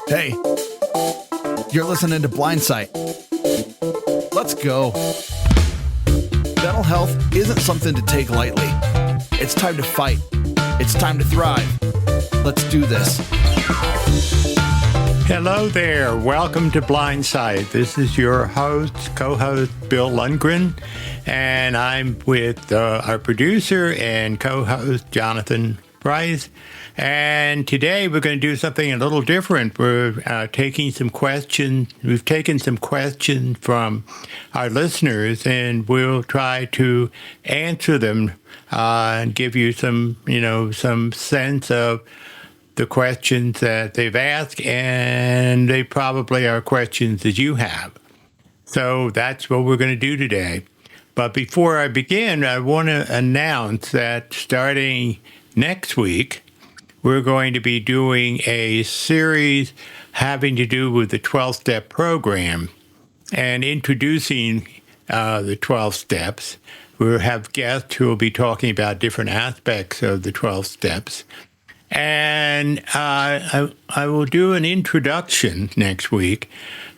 Hey, you're listening to Blindsight. Let's go. Mental health isn't something to take lightly. It's time to fight. It's time to thrive. Let's do this. Hello there. Welcome to Blindsight. This is your co-host, Bill Lundgren, and I'm with our producer and co-host, Jonathan Rice. And today we're going to do something a little different. We're taking some questions. We've taken some questions from our listeners, and we'll try to answer them and give you some sense of the questions that they've asked, and they probably are questions that you have. So that's what we're going to do today. But before I begin, I want to announce that starting next week, we're going to be doing a series having to do with the 12-step program and introducing the 12 steps. We'll have guests who will be talking about different aspects of the 12 steps. And I will do an introduction next week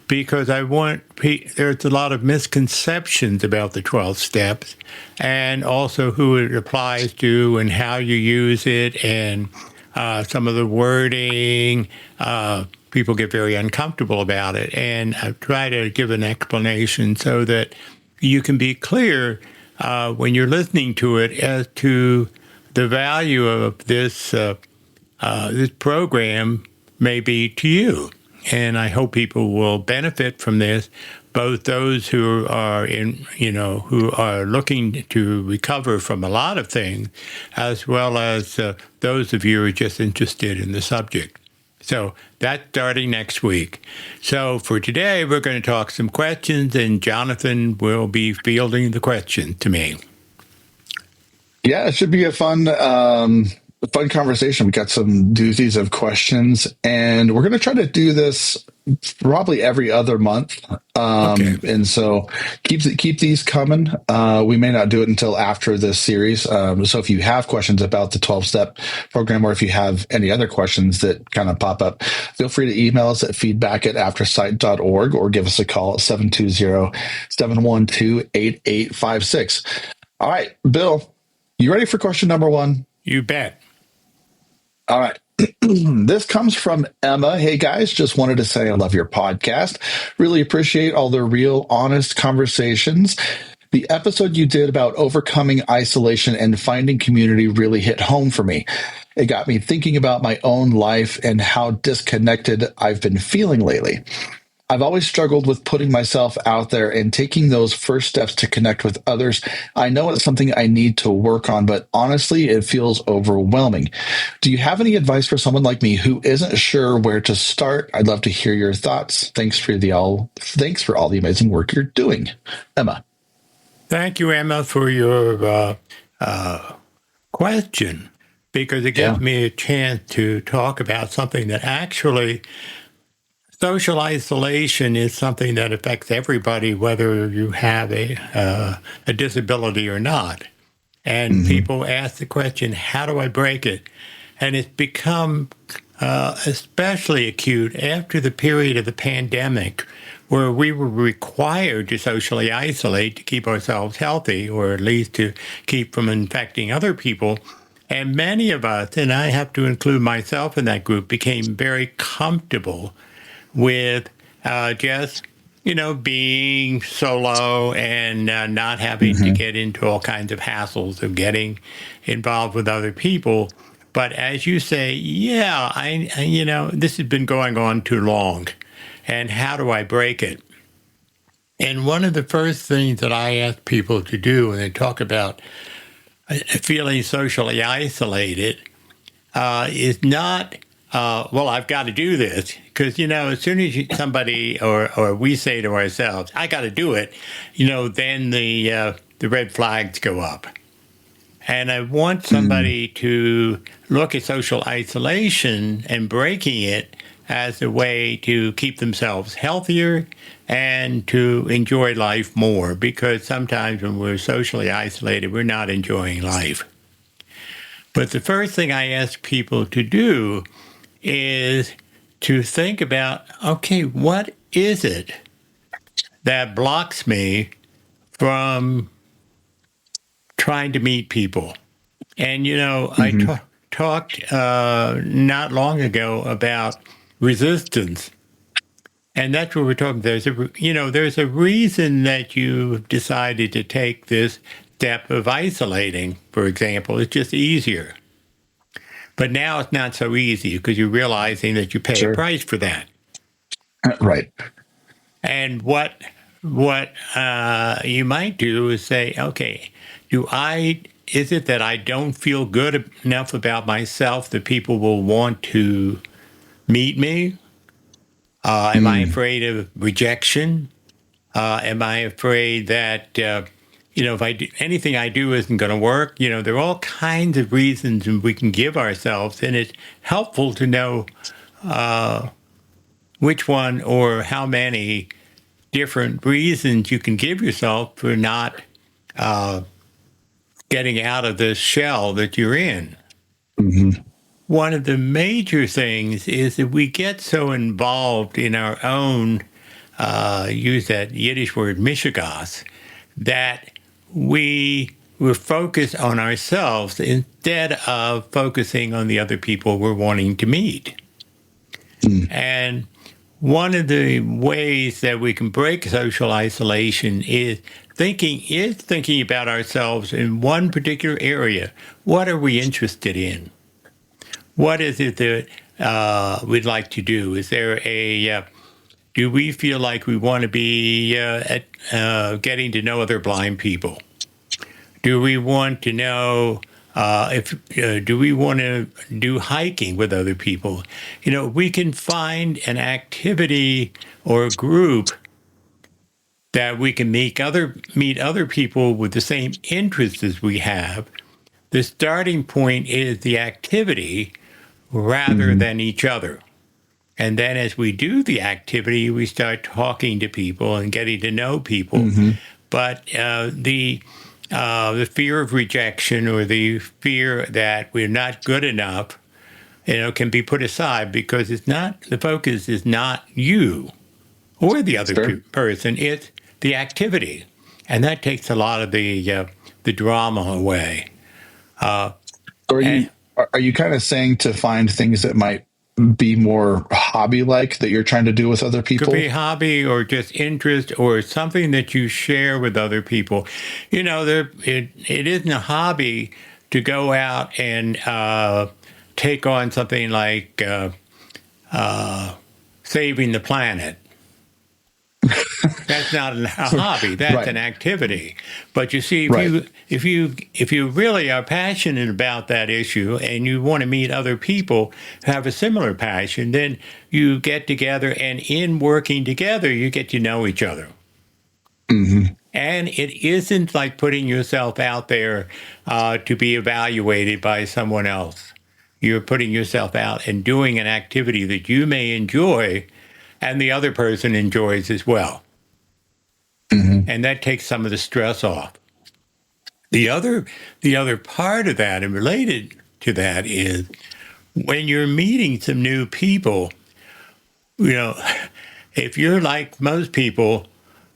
because there's a lot of misconceptions about the 12 steps and also who it applies to and how you use it and some of the wording. People get very uncomfortable about it. And I try to give an explanation so that you can be clear when you're listening to it as to the value of this program may be to you. And I hope people will benefit from this, both those who are who are looking to recover from a lot of things, as well as those of you who are just interested in the subject. So that's starting next week. So for today, we're going to talk some questions, and Jonathan will be fielding the questions to me. Yeah, it should be a fun conversation. We got some doozies of questions, and we're going to try to do this probably every other month. Okay. And so keep these coming. We may not do it until after this series. So if you have questions about the 12-step program, or if you have any other questions that kind of pop up, feel free to email us at feedback@aftersight.org or give us a call at 720-712-8856. All right, Bill, you ready for question number one? You bet. All right. This comes from Emma. Hey, guys, just wanted to say I love your podcast. Really appreciate all the real, honest conversations. The episode you did about overcoming isolation and finding community really hit home for me. It got me thinking about my own life and how disconnected I've been feeling lately. I've always struggled with putting myself out there and taking those first steps to connect with others. I know it's something I need to work on, but honestly, it feels overwhelming. Do you have any advice for someone like me who isn't sure where to start? I'd love to hear your thoughts. Thanks for all the amazing work you're doing. Emma. Thank you, Emma, for your question, because it gives me a chance to talk about something that actually social isolation is something that affects everybody, whether you have a disability or not. And people ask the question, how do I break it? And it's become especially acute after the period of the pandemic, where we were required to socially isolate to keep ourselves healthy, or at least to keep from infecting other people. And many of us, and I have to include myself in that group, became very comfortable with just, being solo and not having to get into all kinds of hassles of getting involved with other people. But as you say, this has been going on too long. And how do I break it? And one of the first things that I ask people to do when they talk about feeling socially isolated is not, I've got to do this. Because, as soon as somebody or we say to ourselves, I got to do it, then the red flags go up. And I want somebody to look at social isolation and breaking it as a way to keep themselves healthier and to enjoy life more, because sometimes when we're socially isolated, we're not enjoying life. But the first thing I ask people to do is to think about, okay, what is it that blocks me from trying to meet people? And, I Hmm. talked not long ago about resistance. And that's what we're talking. There's a reason that you've decided to take this step of isolating, for example. It's just easier. But now it's not so easy because you're realizing that you pay a Sure. price for that. Right. And what you might do is say, okay, is it that I don't feel good enough about myself that people will want to meet me? Am I Mm. afraid of rejection? Am I afraid that, if I do, anything I do isn't going to work? There are all kinds of reasons we can give ourselves, and it's helpful to know which one or how many different reasons you can give yourself for not getting out of this shell that you're in. Hmm. One of the major things is that we get so involved in our own, use that Yiddish word, mishigas, that we're focused on ourselves instead of focusing on the other people we're wanting to meet. Mm. And one of the ways that we can break social isolation is thinking about ourselves in one particular area. What are we interested in? What is it that we'd like to do? Is there do we feel like we want to be getting to know other blind people? Do we want to know do we want to do hiking with other people? We can find an activity or a group that we can meet other people with the same interests as we have. The starting point is the activity rather Hmm. than each other. And then as we do the activity, we start talking to people and getting to know people. Hmm. But the fear of rejection or the fear that we're not good enough, can be put aside because the focus is not you or the other Sure. person. It's the activity, and that takes a lot of the drama away. So are And you are you kind of saying to find things that might be more hobby like that you're trying to do with other could be people? hobby or just interest or something that you share with other people. It isn't a hobby to go out and take on something like saving the planet. That's not a hobby. That's Right. an activity. But you see, Right. if you really are passionate about that issue and you want to meet other people who have a similar passion, then you get together, and in working together, you get to know each other. Hmm. And it isn't like putting yourself out there to be evaluated by someone else. You're putting yourself out and doing an activity that you may enjoy and the other person enjoys as well. Hmm. And that takes some of the stress off. The other part of that and related to that is when you're meeting some new people, you know, if you're like most people,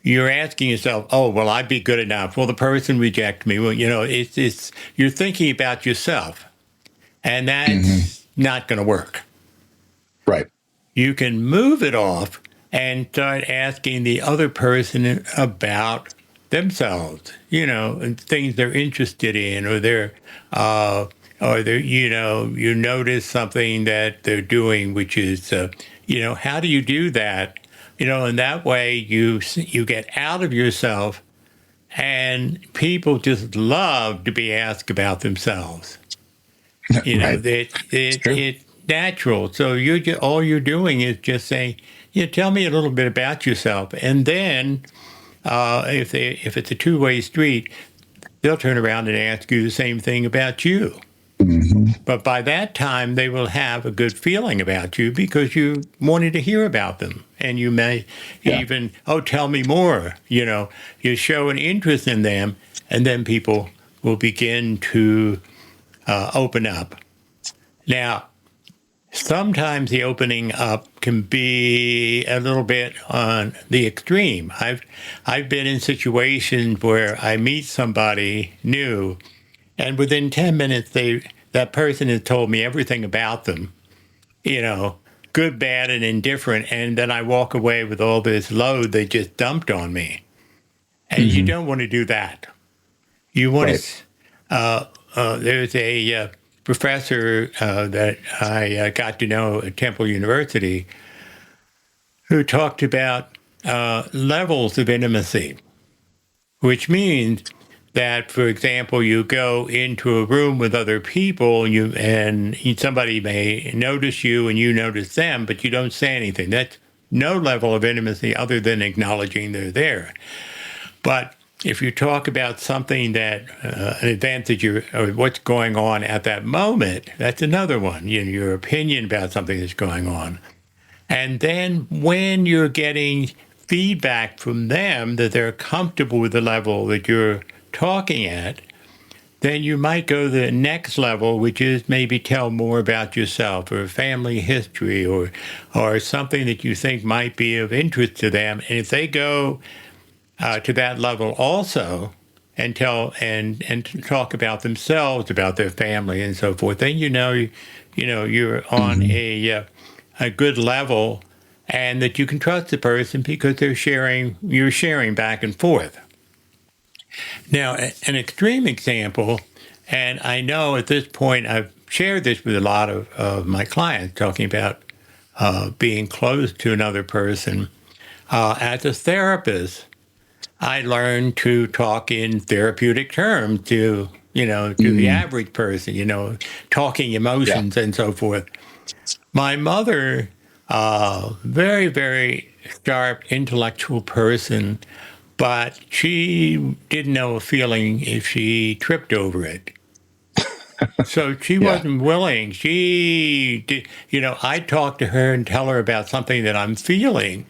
you're asking yourself, "Oh, will I be good enough? Will the person reject me?" Well, it's you're thinking about yourself, and Hmm. that's not going to work. Right. You can move it off and start asking the other person about themselves, and things they're interested in, or you notice something that they're doing, which is, how do you do that? And that way you get out of yourself, and people just love to be asked about themselves. Right. That It's true. it's natural. So all you're doing is just saying, tell me a little bit about yourself, and then if it's a two-way street, they'll turn around and ask you the same thing about you. Hmm. But by that time, they will have a good feeling about you because you wanted to hear about them, and you may Yeah. even, tell me more. You show an interest in them, and then people will begin to open up. Now, sometimes the opening up can be a little bit on the extreme. I've been in situations where I meet somebody new, and within 10 minutes that person has told me everything about them, you know, good, bad, and indifferent, and then I walk away with all this load they just dumped on me. And you don't want to do that. You want Right. to. There's a professor that I got to know at Temple University who talked about levels of intimacy, which means that, for example, you go into a room with other people, and somebody may notice you and you notice them, but you don't say anything. That's no level of intimacy other than acknowledging they're there. But if you talk about something that an event that or what's going on at that moment, that's another one. Your opinion about something that's going on. And then when you're getting feedback from them that they're comfortable with the level that you're talking at, then you might go to the next level, which is maybe tell more about yourself or family history or something that you think might be of interest to them. And if they go to that level also and talk about themselves, about their family and so forth, then you're on a good level, and that you can trust the person because you're sharing back and forth. Now, an extreme example, and I know at this point I've shared this with a lot of my clients, talking about being close to another person. As a therapist, I learned to talk in therapeutic terms to the average person, talking emotions and so forth. My mother, very, very sharp, intellectual person, but she didn't know a feeling if she tripped over it. So she wasn't willing. She did, I'd talk to her and tell her about something that I'm feeling,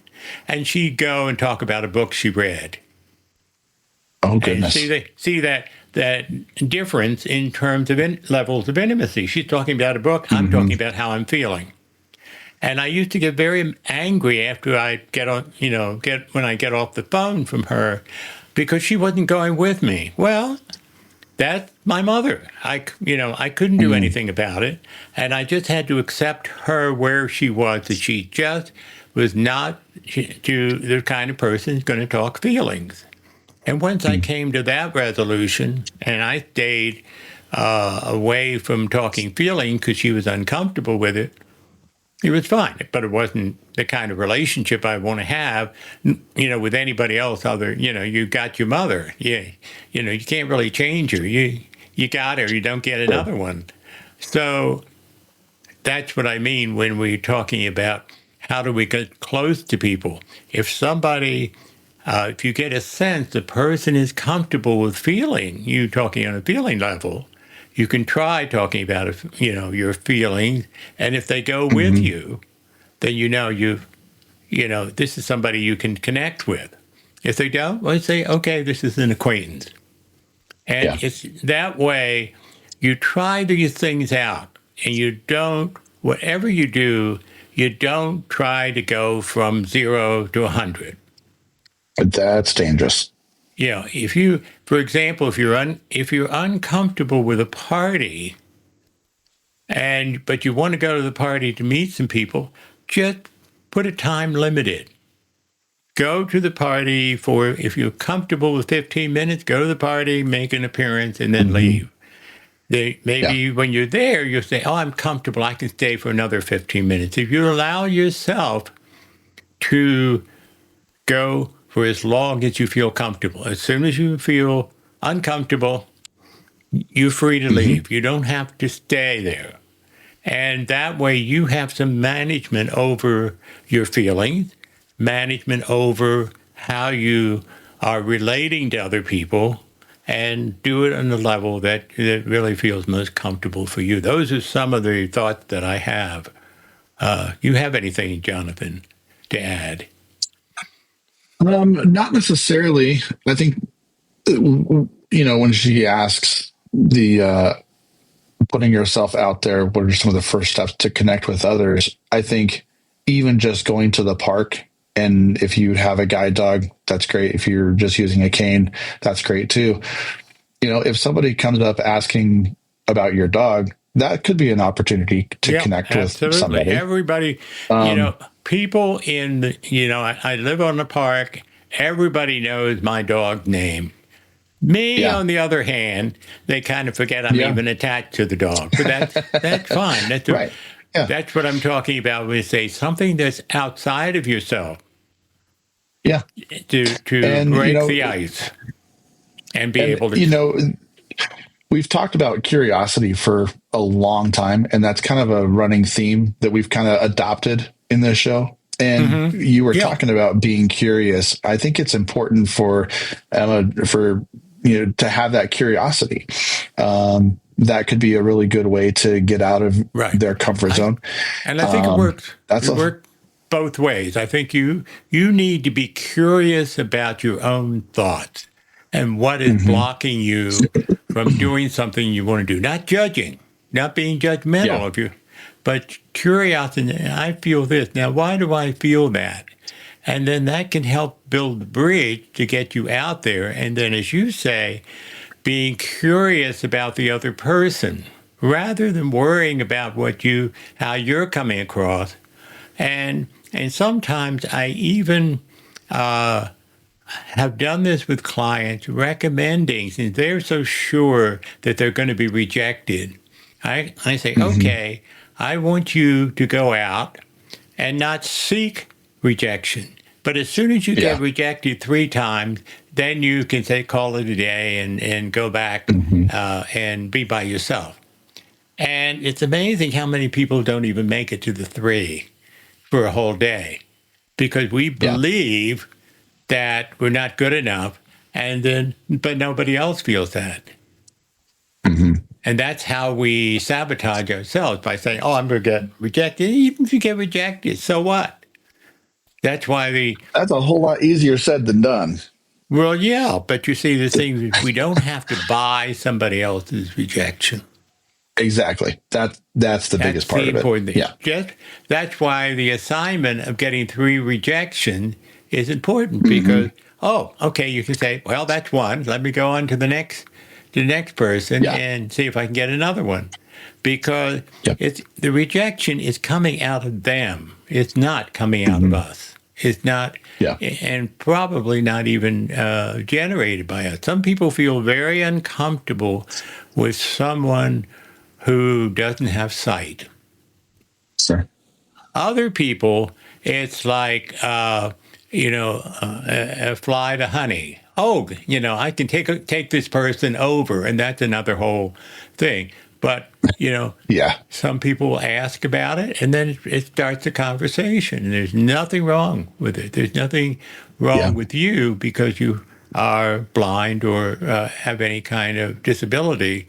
and she'd go and talk about a book she read. Oh, goodness. And see that difference in terms of levels of intimacy. She's talking about a book. I'm talking about how I'm feeling. And I used to get very angry after I when I get off the phone from her, because she wasn't going with me. Well, that's my mother. I couldn't do anything about it, and I just had to accept her where she was. That she just was not the kind of person who's going to talk feelings. And once I came to that resolution, and I stayed away from talking feeling because she was uncomfortable with it, it was fine. But it wasn't the kind of relationship I want to have, with anybody else other, you got your mother. Yeah. You can't really change her. You got her. You don't get another one. So that's what I mean when we're talking about how do we get close to people. If you get a sense the person is comfortable with feeling, you talking on a feeling level, you can try talking about your feelings, and if they go with you, then this is somebody you can connect with. If they don't, well, say, okay, this is an acquaintance, and it's that way. You try these things out, and you don't. Whatever you do, you don't try to go from 0 to 100. That's dangerous. Yeah, for example, if you're uncomfortable with a party, but you want to go to the party to meet some people, just put a time limited. Go to the party if you're comfortable with 15 minutes, go to the party, make an appearance, and then leave. When you're there, you'll say, oh, I'm comfortable, I can stay for another 15 minutes. If you allow yourself to go for as long as you feel comfortable. As soon as you feel uncomfortable, you're free to leave. You don't have to stay there. And that way you have some management over your feelings, management over how you are relating to other people, and do it on the level that really feels most comfortable for you. Those are some of the thoughts that I have. You have anything, Jonathan, to add? Not necessarily. I think when she asks the putting yourself out there, what are some of the first steps to connect with others? I think even just going to the park, and if you have a guide dog, that's great. If you're just using a cane, that's great too. If somebody comes up asking about your dog, that could be an opportunity to Yeah, connect with absolutely. somebody. Everybody, people in the, I live on the park. Everybody knows my dog's name. Me, Yeah. on the other hand, they kind of forget I'm Yeah. even attached to the dog. But that's fine. Right. Yeah. That's what I'm talking about when you say something that's outside of yourself Yeah. to And, break the ice and be able to. We've talked about curiosity for a long time, and that's kind of a running theme that we've kind of adopted in this show. And you were Yeah. talking about being curious. I think it's important for Emma to have that curiosity. That could be a really good way to get out of their comfort zone. And I think it works. It works both ways. I think you need to be curious about your own thoughts and what is blocking you from doing something you want to do. Not judging, not being judgmental of you, but curiosity. I feel this. Now, why do I feel that? And then that can help build the bridge to get you out there. And then, as you say, being curious about the other person rather than worrying about how you're coming across. And sometimes I even have done this with clients, recommending, since they're so sure that they're going to be rejected. I say, okay, I want you to go out and not seek rejection. But as soon as you get rejected 3 times, then you can say, call it a day and go back and be by yourself. And it's amazing how many people don't even make it to the 3 for a whole day because we believe that we're not good enough, but nobody else feels that. And that's how we sabotage ourselves by saying, oh, I'm going to get rejected. Even if you get rejected, so what? That's why that's a whole lot easier said than done. Well, yeah, but you see, the thing is, we don't have to buy somebody else's rejection. Exactly. That's the biggest part of it. Thing. Yeah. That's why the assignment of getting 3 rejections is important because, okay, you can say, well, that's one. Let me go on to the next person and see if I can get another one. Because the rejection is coming out of them. It's not coming out of us. It's not, and probably not even generated by us. Some people feel very uncomfortable with someone who doesn't have sight. Sure. Other people, it's like, a fly to honey. Oh, I can take this person over, and that's another whole thing. But, some people ask about it, and then it starts a conversation, and there's nothing wrong with it. There's nothing wrong with you because you are blind or have any kind of disability.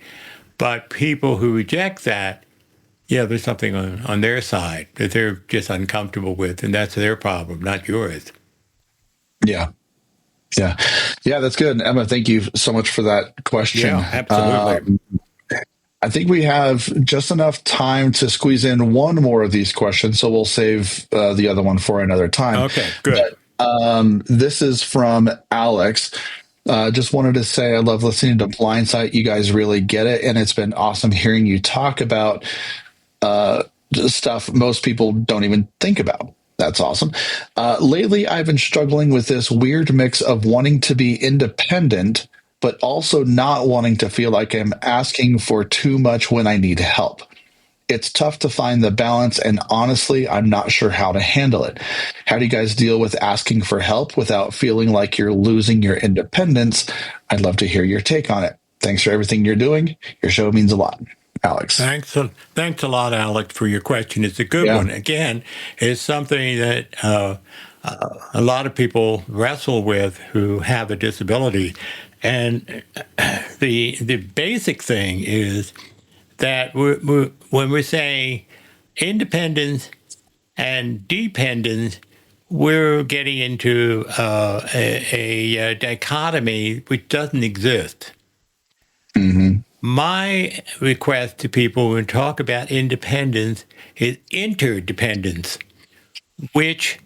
But people who reject that, there's something on their side that they're just uncomfortable with, and that's their problem, not yours. Yeah. Yeah. Yeah, that's good. Emma, thank you so much for that question. Yeah, absolutely. I think we have just enough time to squeeze in one more of these questions, so we'll save the other one for another time. Okay, good. But, this is from Alex. Just wanted to say I love listening to Blindsight. You guys really get it, and it's been awesome hearing you talk about stuff most people don't even think about. That's awesome. Lately, I've been struggling with this weird mix of wanting to be independent but also not wanting to feel like I'm asking for too much when I need help. It's tough to find the balance, and honestly, I'm not sure how to handle it. How do you guys deal with asking for help without feeling like you're losing your independence? I'd love to hear your take on it. Thanks for everything you're doing. Your show means a lot. Alex. Thanks a lot, Alex, for your question. It's a good one. Again, it's something that a lot of people wrestle with who have a disability. And the basic thing is that when we say independence and dependence, we're getting into a dichotomy which doesn't exist. my request to people when we talk about independence is interdependence, which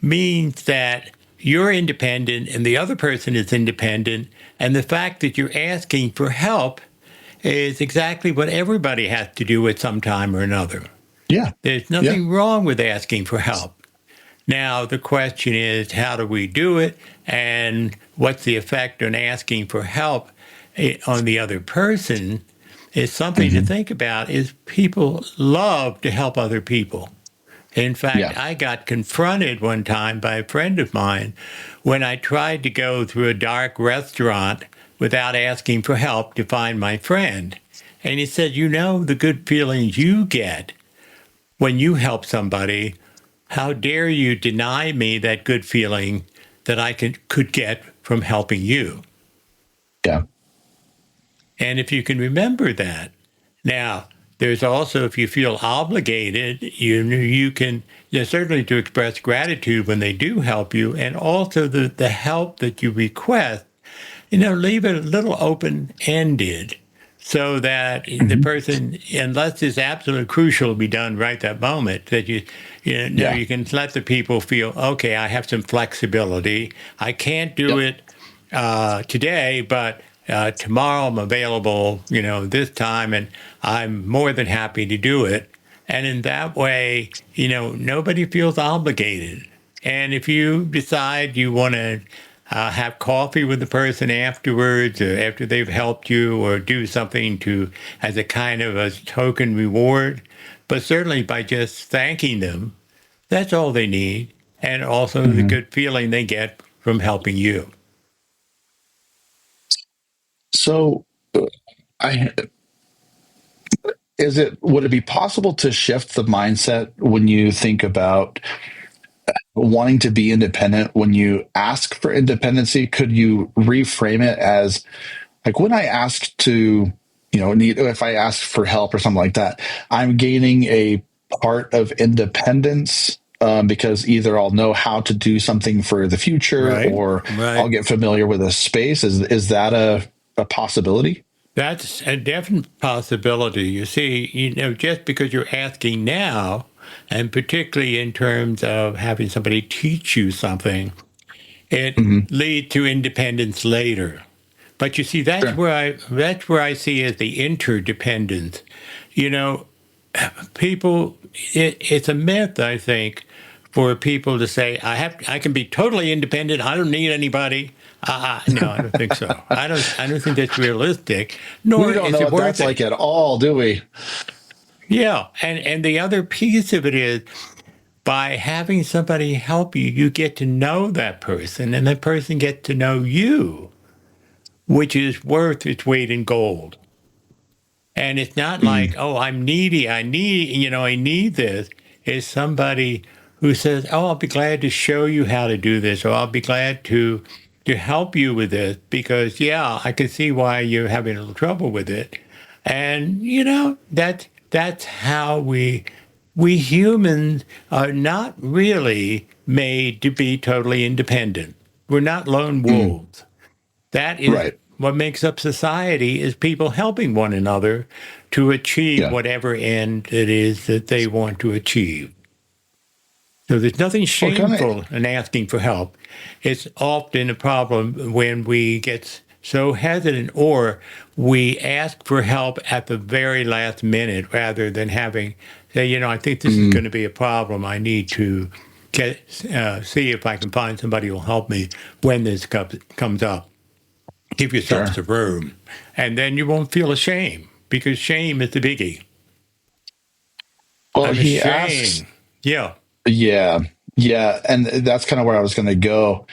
means that you're independent and the other person is independent. And the fact that you're asking for help is exactly what everybody has to do at some time or another. Yeah. There's nothing wrong with asking for help. Now, the question is, how do we do it? And what's the effect on asking for help on the other person is something to think about. Is people love to help other people. In fact, I got confronted one time by a friend of mine when I tried to go through a dark restaurant without asking for help to find my friend. And he said, you know, the good feelings you get when you help somebody, how dare you deny me that good feeling that I could get from helping you? Yeah. And if you can remember that. Now, there's also, if you feel obligated, you can certainly to express gratitude when they do help you, and also the help that you request, leave it a little open-ended so that the person, unless it's absolutely crucial to be done right that moment, that you can let the people feel, okay, I have some flexibility. I can't do it today, but tomorrow I'm available, this time, and I'm more than happy to do it. And in that way, nobody feels obligated. And if you decide you want to have coffee with the person afterwards, or after they've helped you, or do something as a kind of a token reward, but certainly by just thanking them, that's all they need. And also the good feeling they get from helping you. So, would it be possible to shift the mindset when you think about wanting to be independent? When you ask for independency, could you reframe it as like, when I ask to, if I ask for help or something like that, I'm gaining a part of independence, because either I'll know how to do something for the future, or I'll get familiar with a space. Is that a possibility? That's a definite possibility. You see, just because you're asking now, and particularly in terms of having somebody teach you something, it leads to independence later. But you see, that's where I see as the interdependence. People, it's a myth, I think, for people to say, I can be totally independent. I don't need anybody. No, I don't think so. I don't think that's realistic. Nor we don't is know it what that's like at all, do we? Yeah, and the other piece of it is, by having somebody help you, you get to know that person, and that person gets to know you, which is worth its weight in gold. And it's not like, oh, I'm needy. I need this. It's somebody who says, oh, I'll be glad to show you how to do this, or I'll be glad to help you with this, because, I can see why you're having a little trouble with it. And, that's how we humans are not really made to be totally independent. We're not lone wolves. That is what makes up society, is people helping one another to achieve whatever end it is that they want to achieve. So there's nothing shameful in asking for help. It's often a problem when we get so hesitant, or we ask for help at the very last minute rather than say, I think this is going to be a problem. I need to see if I can find somebody who will help me when this comes up. Give yourself some room, and then you won't feel ashamed, because shame is the biggie. Well, he asks, and that's kind of where I was going to go.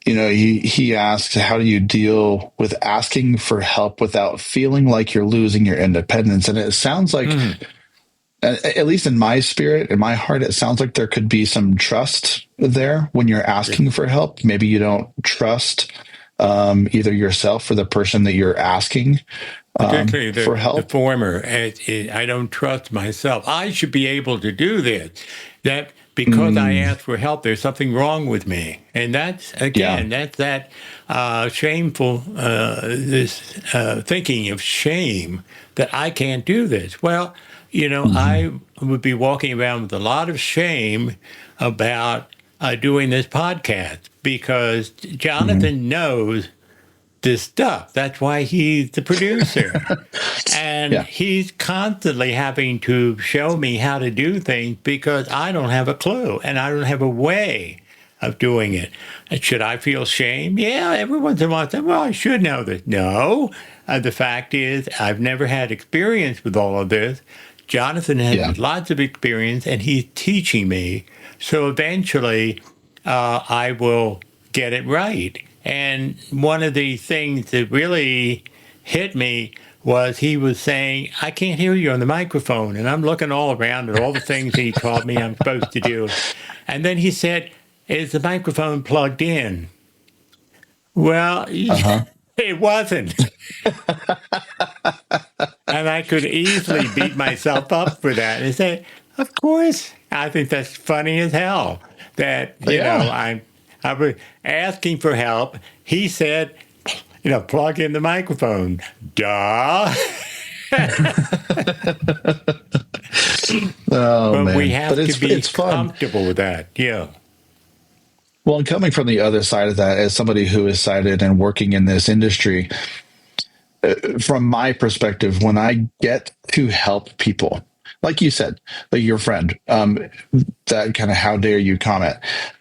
He asks, how do you deal with asking for help without feeling like you're losing your independence? And it sounds like, at least in my spirit, in my heart, it sounds like there could be some trust there when you're asking for help. Maybe you don't trust either yourself or the person that you're asking particularly for help. The former. I don't trust myself. I should be able to do this. because I asked for help, there's something wrong with me. And that's, again, that's that shameful, this thinking of shame that I can't do this. Well, I would be walking around with a lot of shame about doing this podcast because Jonathan knows this stuff. That's why he's the producer. And he's constantly having to show me how to do things because I don't have a clue and I don't have a way of doing it. And should I feel shame? Yeah, every once in a while I say, well, I should know this. No. The fact is, I've never had experience with all of this. Jonathan has lots of experience and he's teaching me. So eventually I will get it right. And one of the things that really hit me was he was saying, I can't hear you on the microphone. And I'm looking all around at all the things he taught me I'm supposed to do. And then he said, is the microphone plugged in? Well, it wasn't. And I could easily beat myself up for that and say, of course, I think that's funny as hell. That, I was asking for help. He said, plug in the microphone. Duh. But we have to be comfortable with that. Yeah. Well, and coming from the other side of that, as somebody who is sighted and working in this industry, from my perspective, when I get to help people, like you said, like your friend, that kind of how dare you comment.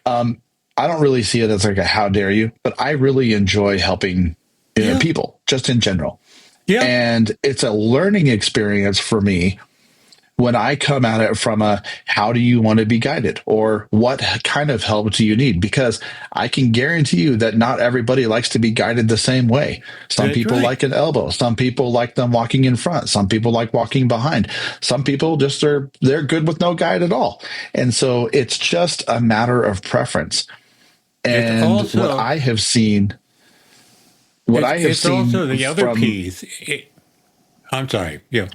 I don't really see it as like a how dare you, but I really enjoy helping people just in general. Yeah. And it's a learning experience for me when I come at it from a how do you want to be guided or what kind of help do you need? Because I can guarantee you that not everybody likes to be guided the same way. Some people like an elbow. Some people like them walking in front. Some people like walking behind. Some people just they're good with no guide at all. And so it's just a matter of preference. And also, what I have seen, it's also the other piece. I'm sorry. Yeah.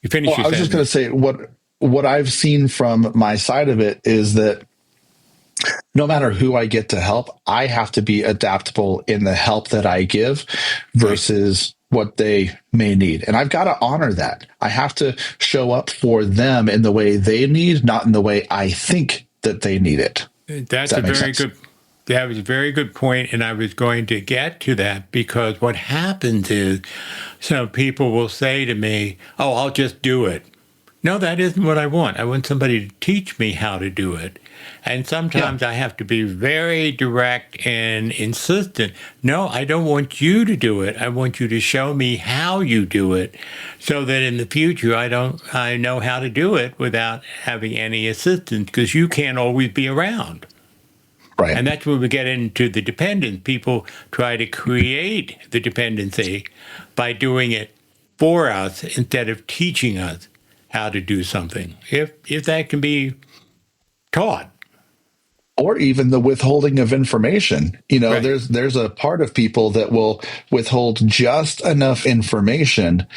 You finish. I was just going to say what I've seen from my side of it is that no matter who I get to help, I have to be adaptable in the help that I give versus what they may need. And I've got to honor that. I have to show up for them in the way they need, not in the way I think that they need it. That was a very good point, and I was going to get to that because what happens is some people will say to me, oh, I'll just do it. No, that isn't what I want. I want somebody to teach me how to do it. And sometimes I have to be very direct and insistent. No, I don't want you to do it. I want you to show me how you do it so that in the future I know how to do it without having any assistance because you can't always be around. Right. And that's where we get into the dependence. People try to create the dependency by doing it for us instead of teaching us how to do something, if that can be taught. Or even the withholding of information. There's a part of people that will withhold just enough information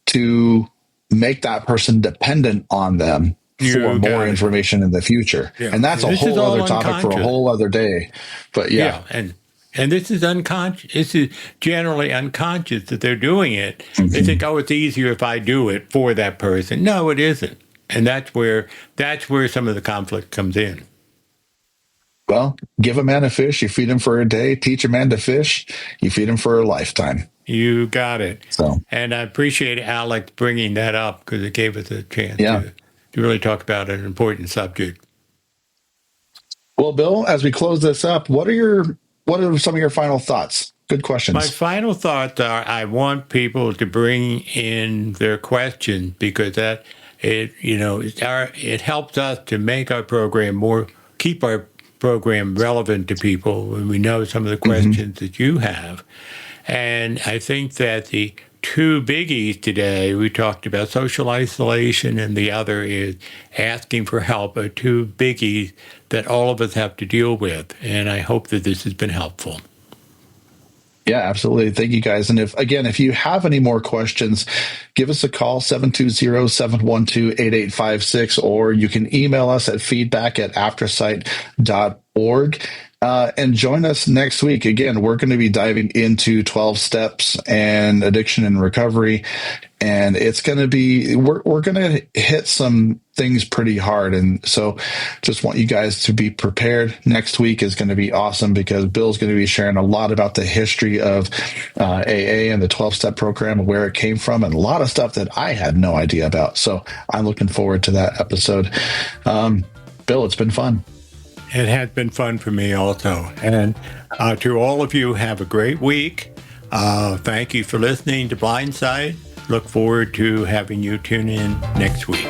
to make that person dependent on them for more information in the future. Yeah. And that's a whole other topic for a whole other day. But and this is unconscious. This is generally unconscious that they're doing it. Mm-hmm. They think, oh, it's easier if I do it for that person. No, it isn't. And that's where some of the conflict comes in. Well, give a man a fish, you feed him for a day. Teach a man to fish, you feed him for a lifetime. You got it. And I appreciate Alex bringing that up because it gave us a chance to really talk about an important subject. Well, Bill, as we close this up, what are some of your final thoughts? Good questions. My final thoughts are I want people to bring in their questions because it helps us to make our program keep our program relevant to people when we know some of the questions that you have. And I think that the two biggies today, we talked about social isolation and the other is asking for help, are two biggies that all of us have to deal with. And I hope that this has been helpful. Yeah, absolutely. Thank you guys. And if you have any more questions, give us a call, 720-712-8856, or you can email us at feedback@aftersight.org. And join us next week. Again, we're going to be diving into 12 steps and addiction and recovery. And it's going to be, we're going to hit some things pretty hard. And so just want you guys to be prepared. Next week is going to be awesome because Bill's going to be sharing a lot about the history of AA and the 12-step program and where it came from, and a lot of stuff that I had no idea about. So I'm looking forward to that episode. Bill, it's been fun. It has been fun for me also. And to all of you, have a great week. Thank you for listening to Blindside. Look forward to having you tune in next week.